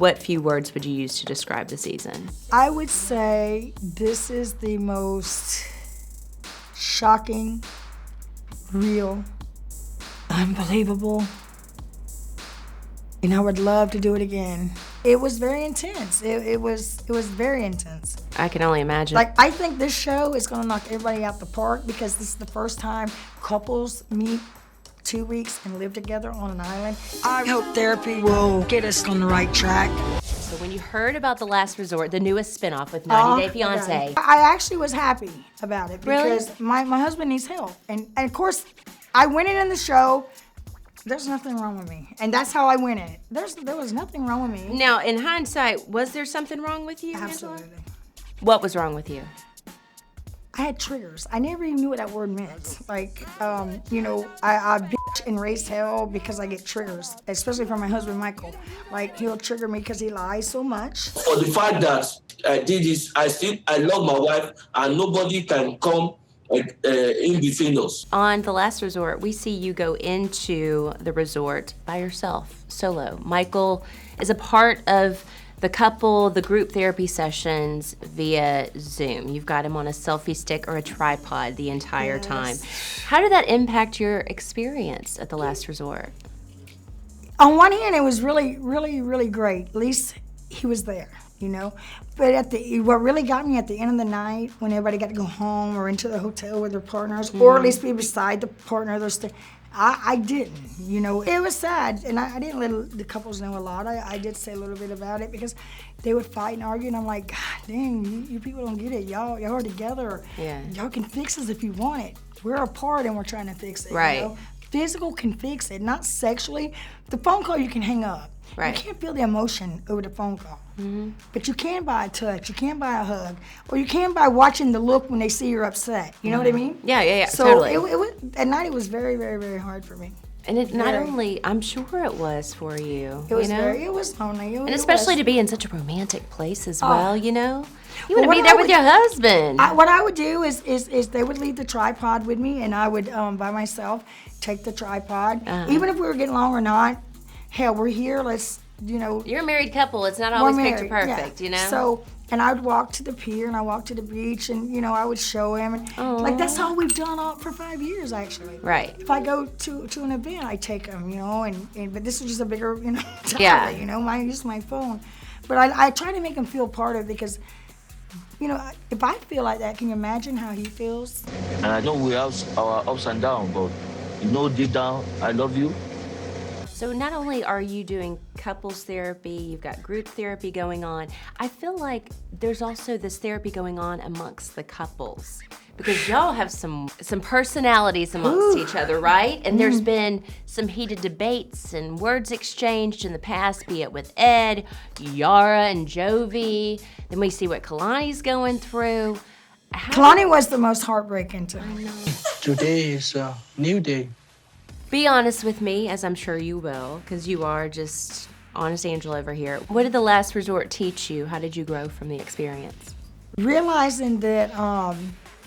What few words would you use to describe the season? I would say this is the most shocking, real, unbelievable, and I would love to do it again. It was very intense. It was very intense. I can only imagine. Like, I think this show is gonna knock everybody out the park because this is the first time couples meet 2 weeks and live together on an island. I hope therapy will get us on the right track. So when you heard about The Last Resort, the newest spinoff with 90 Day Fiancé. I actually was happy about it because my husband needs help. And of course, I went in the show, there's nothing wrong with me. And that's how I went in it. There was nothing wrong with me. Now, in hindsight, was there something wrong with you, Absolutely. Angela? What was wrong with you? I had triggers. I never even knew what that word meant. Like, I bitch and raise hell because I get triggers, especially from my husband, Michael. Like, he'll trigger me because he lies so much. For the fact that I did this, I love my wife, and nobody can come in between us. On The Last Resort, we see you go into the resort by yourself, solo. Michael is a part of the group therapy sessions via Zoom. You've got him on a selfie stick or a tripod the entire time. How did that impact your experience at The Last Resort? On one hand, it was really, really, really great. At least he was there, But what really got me at the end of the night, when everybody got to go home or into the hotel with their partners, or at least be beside the partner, I didn't, It was sad, and I didn't let the couples know a lot. I did say a little bit about it because they would fight and argue, and I'm like, God dang, you people don't get it. Y'all are together. Yeah. Y'all can fix this if you want it. We're apart and we're trying to fix it. Right. Physical can fix it, not sexually. The phone call you can hang up. Right. You can't feel the emotion over the phone call. Mm-hmm. But you can by a touch, you can by a hug, or you can by watching the look when they see you're upset. You know what I mean? Yeah, so totally. it was, at night it was very, very, very hard for me. And it not only, I'm sure it was for you. It was it was lonely. And especially to be in such a romantic place as well, You want Well, to be there with your husband. What I would do is they would leave the tripod with me, and I would, by myself, take the tripod. Even if we were getting along or not, hell, we're here, let's, You're a married couple. It's not always picture perfect, So, and I would walk to the pier, and I walk to the beach, and, I would show him. And, like, that's all we've done for 5 years, actually. Right. If I go to an event, I take him, but this is just a bigger, tablet, I use my phone. But I try to make him feel part of it because, if I feel like that, can you imagine how he feels? And I know we have our ups and downs, but deep down, I love you. So not only are you doing couples therapy, you've got group therapy going on, I feel like there's also this therapy going on amongst the couples because y'all have some personalities amongst each other, right? And there's been some heated debates and words exchanged in the past, be it with Ed, Yara, and Jovi. Then we see what Kalani's going through. Kalani was the most heartbreaking to me. Today is a new day. Be honest with me, as I'm sure you will, because you are just honest Angel over here. What did The Last Resort teach you? How did you grow from the experience? Realizing that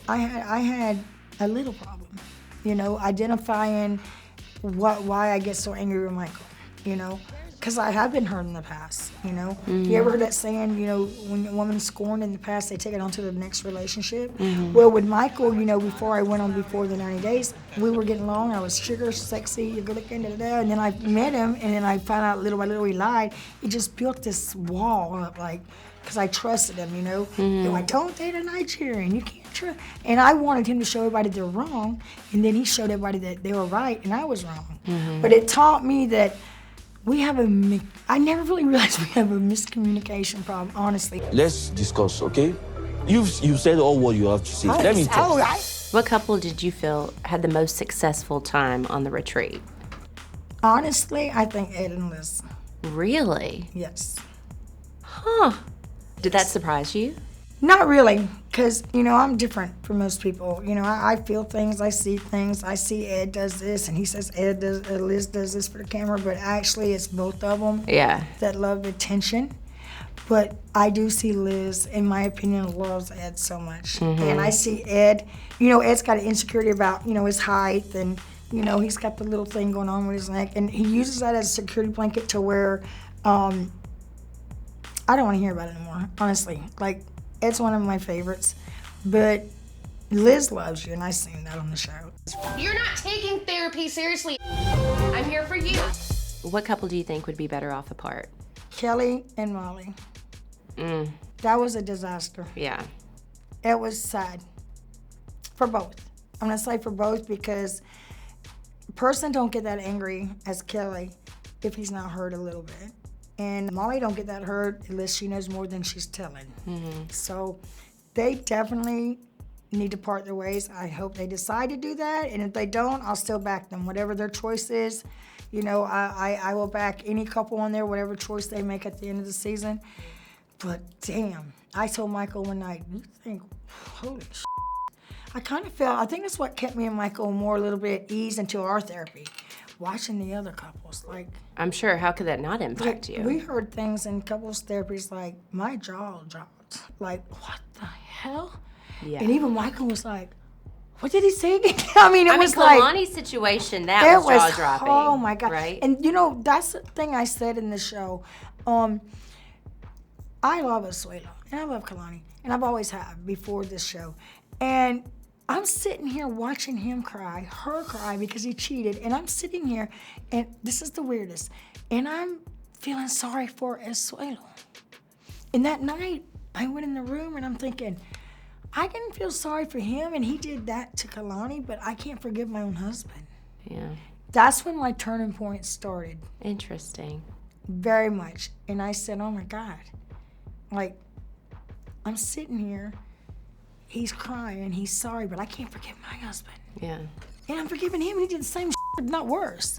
I had a little problem, identifying why I get so angry with Michael, because I have been hurt in the past, You ever heard that saying, when a woman's scorned in the past, they take it on to the next relationship? Well, with Michael, before I went on before the 90 days, we were getting along. I was sugar, sexy, you're good looking, and then I met him, and then I found out little by little he lied. He just built this wall up, because I trusted him, I don't date a Nigerian, you can't trust. And I wanted him to show everybody they're wrong, and then he showed everybody that they were right, and I was wrong. But it taught me that I never really realized we have a miscommunication problem, honestly. Let's discuss, okay? You've said all what you have to say. Let me talk. What couple did you feel had the most successful time on the retreat? Honestly, I think Ed and Liz. Really? Yes. Huh. Did that surprise you? Not really, because, I'm different from most people. I feel things, I see things. I see Ed does this, and he says Liz does this for the camera, but actually it's both of them that love attention. But I do see Liz, in my opinion, loves Ed so much. And I see Ed, Ed's got an insecurity about, his height, and, he's got the little thing going on with his neck, and he uses that as a security blanket to where I don't want to hear about it anymore, honestly. Like, it's one of my favorites. But Liz loves you, and I seen that on the show. You're not taking therapy seriously. I'm here for you. What couple do you think would be better off apart? Kelly and Molly. That was a disaster. Yeah. It was sad. For both. I'm going to say for both because a person don't get that angry as Kelly if he's not hurt a little bit. And Molly don't get that hurt unless she knows more than she's telling. So they definitely need to part their ways. I hope they decide to do that. And if they don't, I'll still back them. Whatever their choice is, you know, I will back any couple on there, whatever choice they make at the end of the season. But damn, I told Michael one night, you think, holy shit. I kind of felt, I think that's what kept me and Michael more a little bit at ease into our therapy. Watching the other couples, like. I'm sure. How could that not impact you? We heard things in couples therapies like, my jaw dropped. Like, what the hell? Yeah. And even Michael was like, what did he say again? I mean, it was like. Kalani's situation, that was jaw-dropping. Oh my God. Right? And you know, that's the thing I said in the show. I love Asuelo, and I love Kalani, and I've always have before this show. And I'm sitting here watching him cry, her cry because he cheated, and I'm sitting here, and this is the weirdest, and I'm feeling sorry for Asuelo. And that night, I went in the room, and I'm thinking, I didn't feel sorry for him, and he did that to Kalani, but I can't forgive my own husband. Yeah. That's when my turning point started. Interesting. Very much. And I said, oh my God. Like, I'm sitting here, he's crying, he's sorry, but I can't forgive my husband. Yeah. And I'm forgiving him, and he did the same shit, not worse.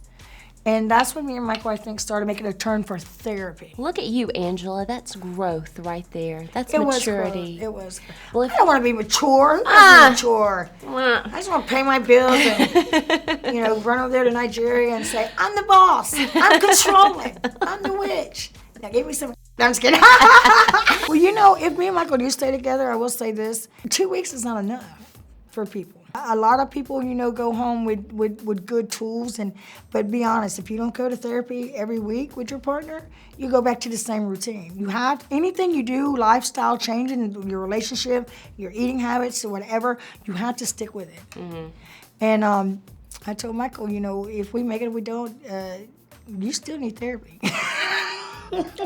And that's when me and Michael, I think, started making a turn for therapy. Look at you, Angela. That's growth right there. That's It maturity. was. Well, if I don't want to be mature. I'm mature. Well, I just want to pay my bills and, you know, run over there to Nigeria and say, I'm the boss. I'm controlling. I'm the witch. Now give me some. No, I'm just kidding. Well, you know, if me and Michael do stay together, I will say this: 2 weeks is not enough for people. A lot of people, you know, go home with good tools, but be honest, if you don't go to therapy every week with your partner, you go back to the same routine. You have anything you do, lifestyle changing, your relationship, your eating habits, or whatever, you have to stick with it. Mm-hmm. And I told Michael, you know, if we make it, we don't, you still need therapy.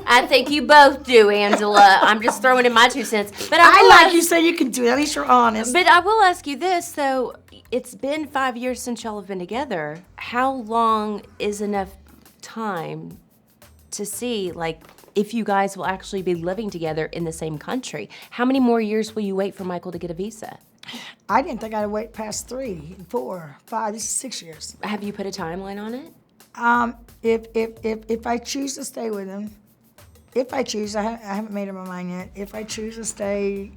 I think you both do, Angela. I'm just throwing in my 2 cents. But You say you can do it. At least you're honest. But I will ask you this, so it's been 5 years since y'all have been together. How long is enough time to see, like, if you guys will actually be living together in the same country? How many more years will you wait for Michael to get a visa? I didn't think I'd wait past 3, 4, 5. This is 6 years. Have you put a timeline on it? If I choose to stay with him, if I choose, I haven't made up my mind yet. If I choose to stay,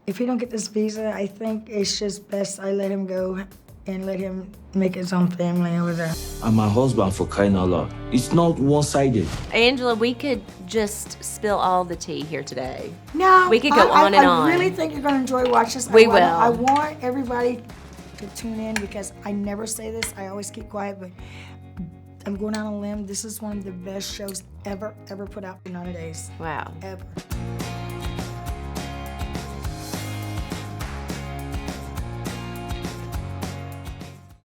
if he don't get this visa, I think it's just best I let him go and let him make his own family over there. I'm my husband, for crying out loud. It's not one-sided. Angela, we could just spill all the tea here today. No, we could go on and on. I really think you're going to enjoy watching this. We will. I want everybody to tune in because I never say this. I always keep quiet, but I'm going out on a limb. This is one of the best shows ever put out in 90 days. Wow. Ever.